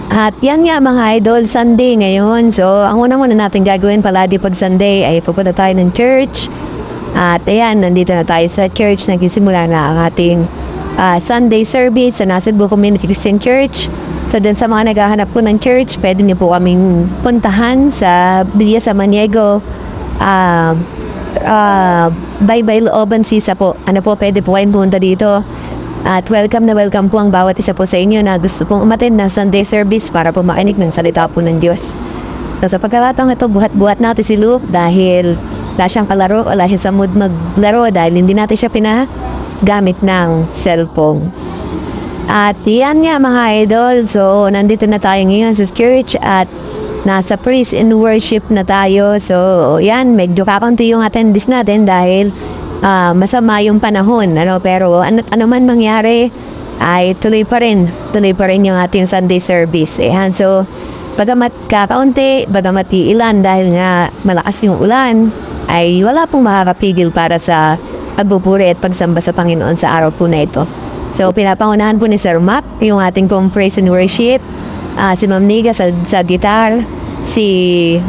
At yan nga mga idol, Sunday ngayon. So, ang una muna natin gagawin palagi pag Sunday ay pupunta tayo ng church. At ayan, nandito na tayo sa church. Nagsisimula na ang ating Sunday service sa Cebu Community Christian Church. So, dun sa mga naghahanap po ng church, pwede niyo po kaming puntahan sa Villa Samaniego. Bye-bye Looban Sisa po. Ano po, pwede po kayong punta dito. At welcome na welcome po ang bawat isa po sa inyo na gusto pong umattend ng Sunday service para po makinig ng salita po ng Diyos. So sa pagkakataong ito, buhat-buhat natin si Luke dahil wala siyang kalaro, wala siya sa mood maglaro dahil hindi natin siya pinagamit ng cellphone. At yan nga mga idol, so nandito na tayo ngayon sa church at nasa praise and worship na tayo. So yan, medyo kakaunti yung attendance natin dahil masama yung panahon, pero ano man mangyari ay tuloy pa rin yung ating Sunday service. So bagamat kakaunti, bagamat ilan dahil nga malakas yung ulan, ay wala pong makakapigil para sa pagbuburi at pagsamba sa Panginoon sa araw po na ito. So pinapangunahan po ni Sir Mac yung ating praise and worship, si Ma'am Niga sa guitar, si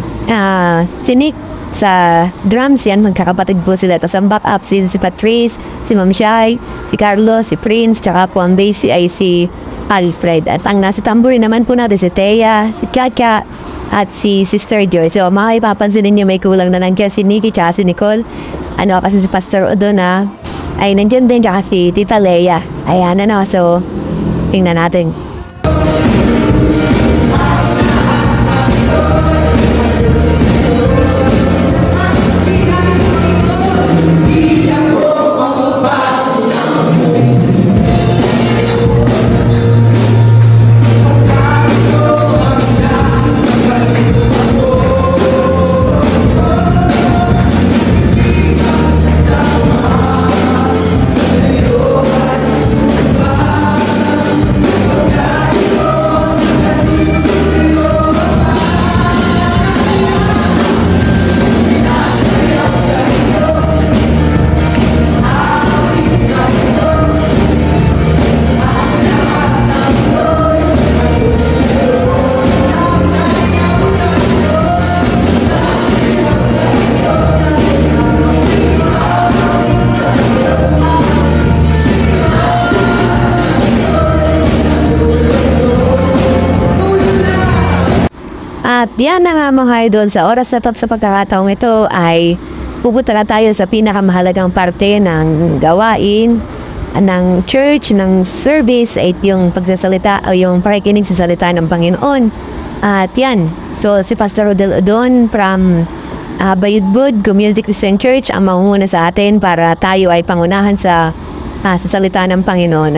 Nick sa drums. Yan, magkakapatid po sila. Tapos ang backup si Patrice, si Ma'am Shai, si Carlos, si Prince, tsaka po ang bass ay si Alfred. At ang nasa tambourine naman po natin si Thea, si Chacha, at si Sister Joy. So makipapansin ninyo may kulang na nandiyan si Nikki tsaka si Nicole. Kasi si Pastor Odona ay nandiyan din, tsaka si Tita Leia. Ayan, so tingnan natin. At yan na nga mga idol, sa oras na sa pagkakataong ito ay pupunta na tayo sa pinakamahalagang parte ng gawain ng church, ng service, ay yung pagsasalita o yung pakikinig sa salita ng Panginoon. At yan, so si Pastor Rodel Odon from Bayudbud Community Christian Church ang mangunguna sa atin para tayo ay pangunahan sa salita ng Panginoon.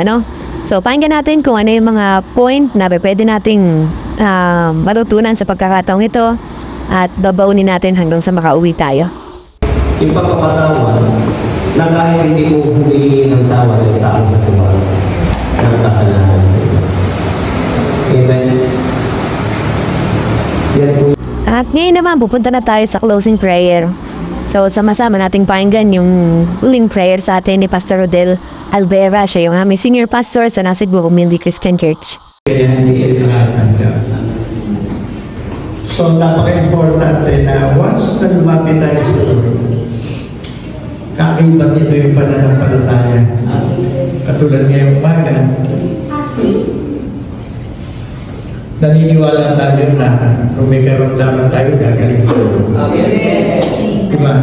So pakinggan natin kung ano yung mga point na pwede nating matutunan sa pagkakataong ito at babaunin natin hanggang sa makauwi tayo. Ipagpapatawan na kahit hindi mo humingi ng tawad ng taong natuwa ng kasalanan sa iyo. Amen. At ngayon naman, pupunta na tayo sa closing prayer. So sama-sama nating pakinggan yung huling prayer sa atin ni Pastor Rodel Alvera. Siya yung aming senior pastor sa Cebu Community Christian Church. Kaya hindi nakakanda. So, napaka-importante na once na lumapit tayo sa Lord, kakaiba nito yung pananampalataya. Katulad ngayong umaga, naniniwala tayo na kung may karamdaman tayo, gagaling tayo. Diba?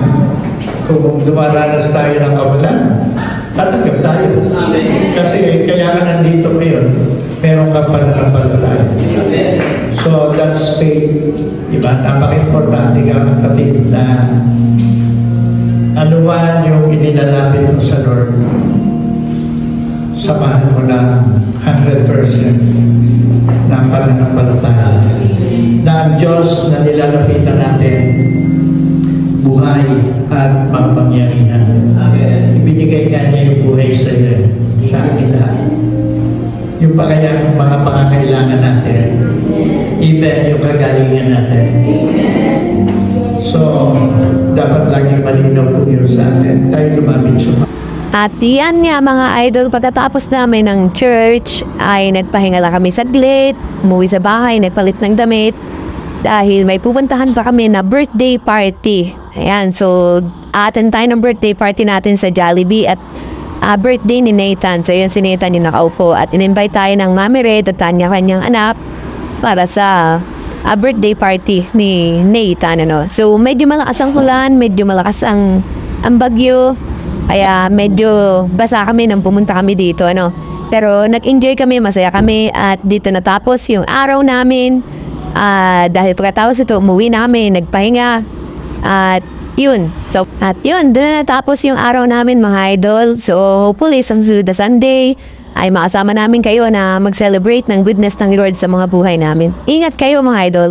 Kung dumaranas tayo ng kawalan, tatanggap tayo. Kasi kaya ka nandito ngayon, meron ka pananampalataya. So that's faith. Diba? Napaka-importante ka kapatid na ano man yung inilalapit mo sa Lord, samahan mo na 100% ng pananampalataya. Na ang Diyos na nilalapitan natin, buhay at makapangyarihan. Ibinigay ka niya yung buhay sa iyo, sa akin lahat. Yung pakayang mga pangangailangan natin, even yung kagalingan natin. So, dapat lagi malinaw po yun sa atin. Tayo lumapit sa At yan nga mga idol, pagkatapos namin ng church ay nagpahinga lang kami saglit umuwi sa bahay, nagpalit ng damit. Dahil may pupuntahan pa kami na birthday party. Ayan, so attend tayo ng birthday party natin sa Jollibee at birthday ni Nathan. So yun si Nathan yung nakaupo at in-invite tayo ng Mami Red at kanyang anak para sa birthday party ni Nathan. Ano. So medyo malakas ang ulan, medyo malakas ang bagyo. Kaya medyo basa kami nang pumunta kami dito. Ano. Pero nag-enjoy kami, masaya kami at dito natapos yung araw namin. Dahil pagkatapos ito, umuwi na kami, nagpahinga. At yun. Doon na natapos yung araw namin mga idol. So hopefully sa susunod na Sunday ay makasama namin kayo na mag-celebrate ng goodness ng Lord sa mga buhay namin. Ingat kayo mga idol.